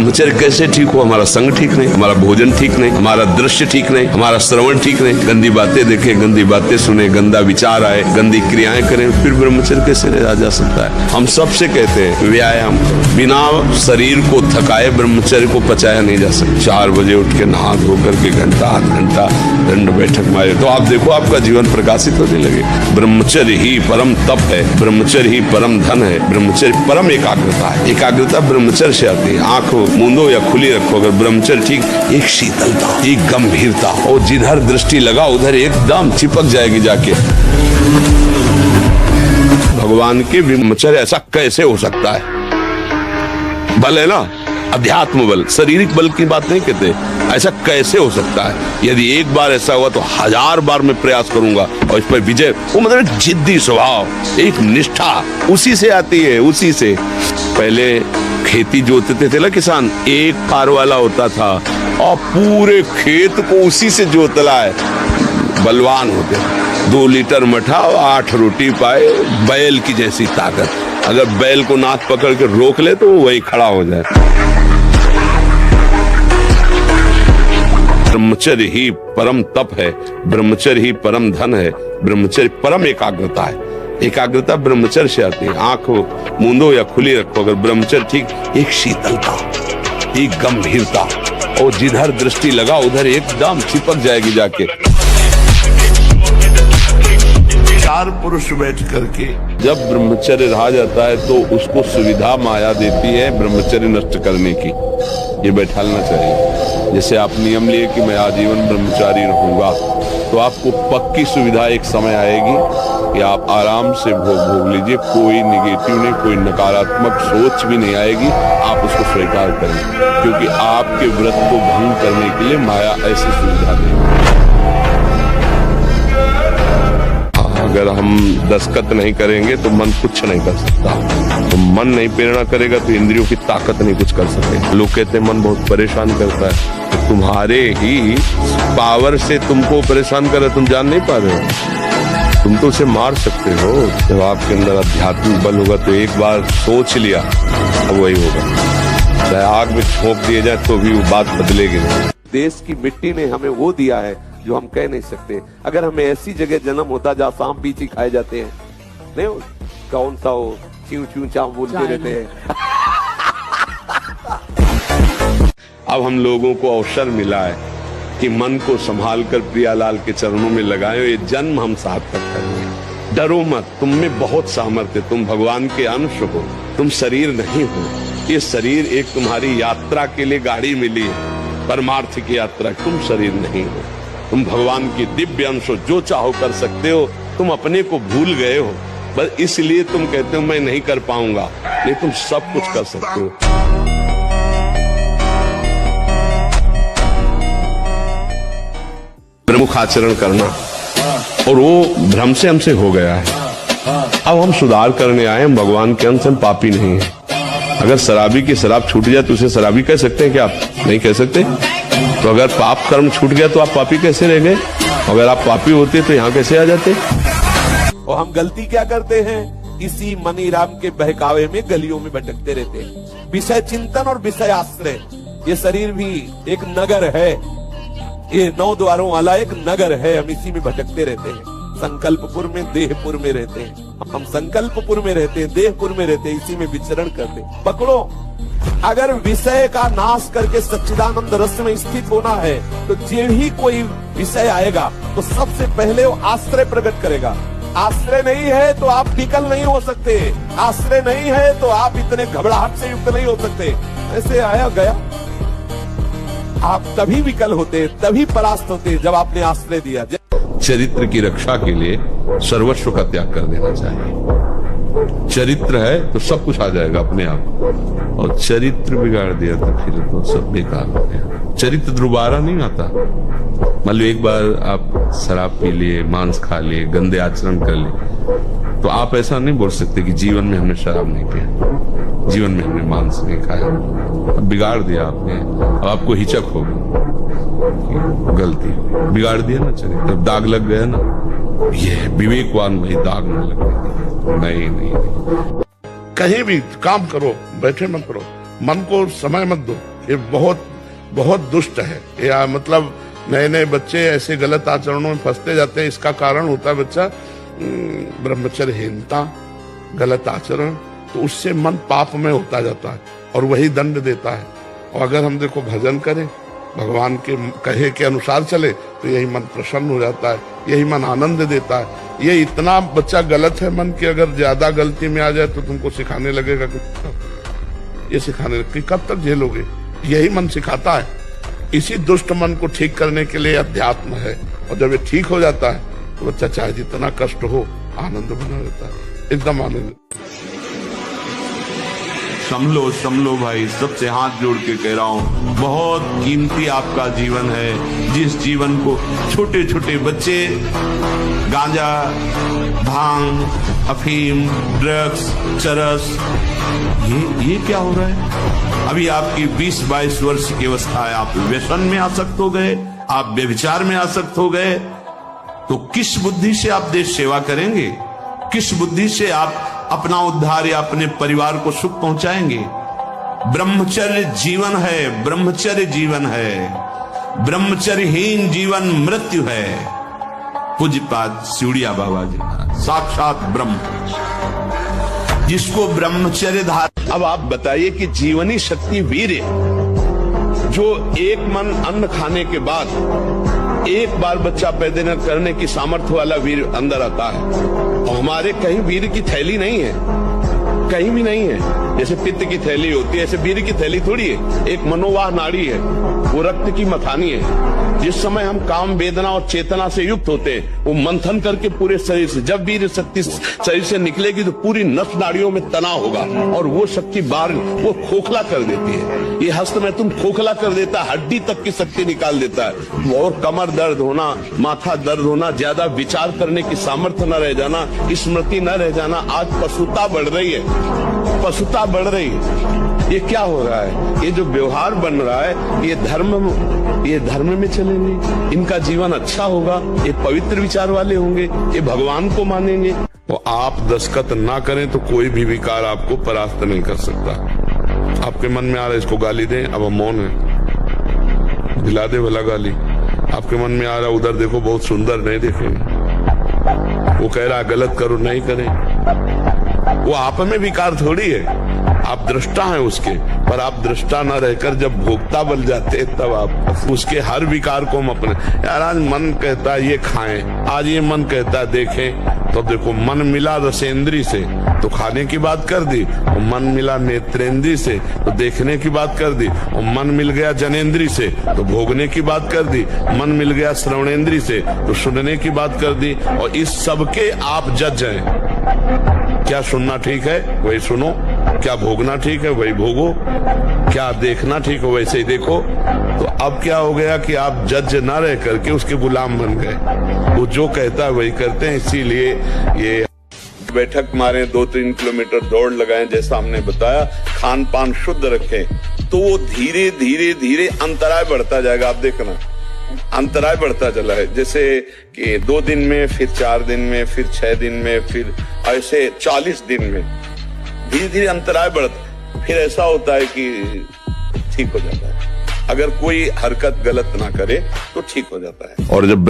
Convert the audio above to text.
ब्रह्मचर्य कैसे ठीक हो? हमारा संग ठीक नहीं, हमारा भोजन ठीक नहीं, हमारा दृश्य ठीक नहीं, हमारा श्रवण ठीक नहीं, गंदी बातें देखें, गंदी बातें सुने, गंदा विचार आए, गंदी क्रियाएं करें, फिर ब्रह्मचर्य कैसे रहा जा सकता है? हम सबसे कहते हैं व्यायाम, बिना शरीर को थकाए ब्रह्मचर्य को पचाया नहीं जा सकता। 4 बजे उठ के नहा धो करके घंटा आध घंटा दंड बैठक मारे तो आप देखो आपका जीवन प्रकाशित होने लगे। ब्रह्मचर्य ही परम तप है, ब्रह्मचर्य ही परम धन है, ब्रह्मचर्य परम एकाग्रता है। एकाग्रता ब्रह्मचर्य से आती है। आंख मूंदो या खुली रखो, अगर ब्रह्मचर्य ठीक, एक शीतलता, एक गंभीरता, और जिधर दृष्टि लगा उधर एकदम चिपक जाएगी जाके। भगवान के ब्रह्मचर्य ऐसा कैसे हो सकता है? बल है ना, अध्यात्म बल, शारीरिक बल की बात नहीं कहते। ऐसा कैसे हो सकता है? यदि एक बार ऐसा हुआ तो 1000 बार मैं प्रयास करूंगा और इस पर विजय। वो मतलब जिद्दी स्वभाव, एक निष्ठा उसी से आती है, उसी से। पहले खेती जोतते थे ना किसान, एक फार वाला होता था और पूरे खेत को उसी से जोतला है, बलवान होते। 2 लीटर मठा और 8 रोटी पाए, बैल की जैसी ताकत। अगर बैल को नाथ पकड़ के रोक ले तो वही खड़ा हो जाए। ब्रह्मचर्य ही परम तप है, ब्रह्मचर्य ही परम धन है, ब्रह्मचर्य परम एकाग्रता है। एकाग्रता ब्रह्मचर्य से आती है। आंख मूंदो या खुली रखो, अगर ब्रह्मचर्य ठीक, एक शीतलता, एक गंभीरता, और जिधर दृष्टि लगा उधर एकदम चिपक जाएगी जाके। 4 पुरुष बैठ करके जब ब्रह्मचर्य रहा जाता है तो उसको सुविधा माया देती है ब्रह्मचर्य नष्ट करने की। ये बैठालना चाहिए। जैसे आप नियम लिए कि मैं आजीवन ब्रह्मचारी रहूंगा, तो आपको पक्की सुविधा एक समय आएगी कि आप आराम से भोग लीजिए, कोई निगेटिव नहीं, कोई नकारात्मक सोच भी नहीं आएगी। आप उसको स्वीकार करें, क्योंकि आपके व्रत को भंग करने के लिए माया ऐसी सुविधा देगी। अगर हम दस्तखत नहीं करेंगे तो मन कुछ नहीं कर सकता। तो मन नहीं प्रेरणा करेगा तो इंद्रियों की ताकत नहीं कुछ कर सकते। लोग कहते हैं मन बहुत परेशान करता है, तो तुम्हारे ही पावर से तुमको परेशान कर रहा है, तुम जान नहीं पा रहे हो। तुम तो उसे मार सकते हो। जब आपके अंदर आध्यात्मिक बल होगा तो एक बार सोच लिया, अब वही होगा। चाहे आग में झोंक दिए जाए तो भी वो बात बदलेगी नहीं। देश की मिट्टी ने हमें वो दिया है जो हम कह नहीं सकते। अगर हमें ऐसी जगह जन्म होता जहाँ सांप बीची खाए जाते हैं, नहीं हो, कौन सा हो, च्यू च्यू चाव बोलते रहते हैं। अब हम लोगों को अवसर मिला है कि मन को संभाल कर प्रियालाल के चरणों में लगाए। ये जन्म हम सार्थक करेंगे। डरो मत, तुम में बहुत सामर्थ्य, तुम भगवान के अंश हो, तुम शरीर नहीं हो। ये शरीर एक तुम्हारी यात्रा के लिए गाड़ी मिली है, परमार्थ की यात्रा। तुम शरीर नहीं हो, तुम भगवान की दिव्य अंश हो, जो चाहो कर सकते हो। तुम अपने को भूल गए हो, बस इसलिए तुम कहते हो मैं नहीं कर पाऊंगा, नहीं, तुम सब कुछ कर सकते हो। प्रमुख आचरण करना, और वो भ्रम से हमसे हो गया है। अब हम सुधार करने आए, हम भगवान के अंश, हम पापी नहीं है। अगर शराबी की शराब छूट जाए तो उसे शराबी कह सकते हैं क्या? आप नहीं कह सकते। तो अगर पाप कर्म छूट गया तो आप पापी कैसे रह गए? अगर आप पापी होते तो यहाँ कैसे आ जाते? और हम गलती क्या करते हैं? इसी मनी राम के बहकावे में गलियों में भटकते रहते हैं। विषय चिंतन और विषय आश्रय। ये शरीर भी एक नगर है, ये 9 द्वारों वाला एक नगर है। हम इसी में भटकते रहते हैं। संकल्पपुर में, देहपुर में रहते हैं हम। संकल्पपुर में रहते हैं, देहपुर में रहते हैं, इसी में विचरण करते हैं। पकड़ो, अगर विषय का नाश करके सच्चिदानंद रस में स्थित होना है तो जो ही कोई विषय आएगा तो सबसे पहले वो आश्रय प्रकट करेगा। आश्रय नहीं है तो आप विकल नहीं हो सकते। आश्रय नहीं है तो आप इतने घबराहट से युक्त नहीं हो सकते। ऐसे आया गया, आप तभी विकल होते, तभी परास्त होते जब आपने आश्रय दिया। चरित्र की रक्षा के लिए सर्वस्व का त्याग कर देना चाहिए। चरित्र है तो सब कुछ आ जाएगा अपने आप, और चरित्र बिगाड़ दिया तो फिर तो सब बेकार हो गया। चरित्र दोबारा नहीं आता। मान लो एक बार आप शराब पी लिए, मांस खा लिए, गंदे आचरण कर लिए, तो आप ऐसा नहीं बोल सकते कि जीवन में हमने शराब नहीं पिया, जीवन में हमने मांस नहीं खाया। अब बिगाड़ दिया आपने, अब आपको हिचक होगी, गलती बिगाड़ दिया ना चरित्र, दाग लग गया ना। ये विवेकवान भाई दाग न लगने। नहीं, कहीं भी काम करो, बैठे मत करो, मन को समय मत दो, ये बहुत बहुत दुष्ट है। या मतलब नए नए बच्चे ऐसे गलत आचरणों में फंसते जाते हैं। इसका कारण होता है बच्चा ब्रह्मचर्यहीनता, गलत आचरण, तो उससे मन पाप में होता जाता है और वही दंड देता है। और अगर हम देखो भजन करें, भगवान के कहे के अनुसार चले, तो यही मन प्रसन्न हो जाता है, यही मन आनंद देता है। ये इतना बच्चा गलत है मन की, अगर ज्यादा गलती में आ जाए तो तुमको सिखाने लगेगा कि ये सिखाने कि कब तक झेलोगे। यही मन सिखाता है। इसी दुष्ट मन को ठीक करने के लिए अध्यात्म है। और जब ये ठीक हो जाता है तो बच्चा चाहे जितना कष्ट हो आनंद बना रहता है, एकदम आनंद। समलो भाई, सबसे हाथ जोड़ के कह रहा हूँ, बहुत कीमती आपका जीवन है। जिस जीवन को छोटे छोटे बच्चे गांजा, भांग, अफीम, ड्रग्स, चरस, ये क्या हो रहा है? अभी आपकी 20-22 वर्ष की अवस्था है, आप व्यसन में आसक्त हो गए, आप व्यभिचार में आसक्त हो गए, तो किस बुद्धि से आप देश सेवा करेंगे? किस बुद्धि से आप अपना उद्धार या अपने परिवार को सुख पहुंचाएंगे? ब्रह्मचर्य जीवन है, ब्रह्मचर्य जीवन है। ब्रह्मचर्यहीन जीवन मृत्यु है। पूज्यपाद सिउड़िया बाबा जी साक्षात ब्रह्म, जिसको ब्रह्मचर्य धार। अब आप बताइए कि जीवनी शक्ति वीर्य, जो एक मन अन्न खाने के बाद एक बार बच्चा पैदा करने की सामर्थ्य वाला वीर अंदर आता है। और हमारे कहीं वीर की थैली नहीं है, कहीं भी नहीं है। जैसे पित्त की थैली होती है, ऐसे वीर की थैली थोड़ी है। एक मनोवाह नाड़ी है, वो रक्त की मथानी है। जिस समय हम काम, वेदना और चेतना से युक्त होते हैं, वो मंथन करके पूरे शरीर से, जब वीर शक्ति शरीर से निकलेगी तो पूरी नस नाड़ियों में तनाव होगा और वो शक्ति बाहर वो खोखला कर देती है। ये हस्त में तुम खोखला कर देता है, हड्डी तक की शक्ति निकाल देता है। और कमर दर्द होना, माथा दर्द होना, ज्यादा विचार करने की सामर्थ्य न रह जाना, स्मृति न रह जाना। आज पशुता बढ़ रही है, पशुता बढ़ रही है। ये क्या हो रहा है? ये जो व्यवहार बन रहा है, ये धर्म में चलेंगे, इनका जीवन अच्छा होगा, ये पवित्र विचार वाले होंगे, ये भगवान को मानेंगे। तो आप दस्तखत ना करें तो कोई भी विकार आपको परास्त नहीं कर सकता। आपके मन में आ रहा है इसको गाली दें, अब हम मौन है, दिला दे भला गाली। आपके मन में आ रहा है उधर देखो बहुत सुंदर, नहीं देखेंगे। वो कह रहा है गलत करो, नहीं करें। वो आप में विकार थोड़ी है, आप दृष्टा हैं उसके, पर आप दृष्टा न रहकर जब भोक्ता बन जाते तब आप उसके हर विकार को हम अपने, यार आज मन कहता है ये खाएं, आज ये मन कहता है देखें, तो देखो मन मिला रसेंद्री से तो खाने की बात कर दी, और मन मिला नेत्रेंद्री से तो देखने की बात कर दी, और मन मिल गया जनेंद्री से तो भोगने की बात कर दी, मन मिल गया श्रवणेंद्री से तो सुनने की बात कर दी। और इस सबके आप जज हैं। क्या सुनना ठीक है वही सुनो, क्या भोगना ठीक है वही भोगो, क्या देखना ठीक है वैसे ही देखो। तो अब क्या हो गया कि आप जज ना रह करके उसके गुलाम बन गए। वो जो कहता है वही करते हैं। इसीलिए ये बैठक मारे, 2-3 किलोमीटर दौड़ लगाएं, जैसा हमने बताया, खान पान शुद्ध रखें, तो वो धीरे धीरे धीरे अंतराय बढ़ता जाएगा। आप देखना अंतराय बढ़ता चला है, जैसे कि 2 दिन में, फिर 4 दिन में, फिर 6 दिन में, फिर ऐसे 40 दिन में धीरे धीरे अंतराय बढ़ता, फिर ऐसा होता है कि ठीक हो जाता है। अगर कोई हरकत गलत ना करे तो ठीक हो जाता है। और जब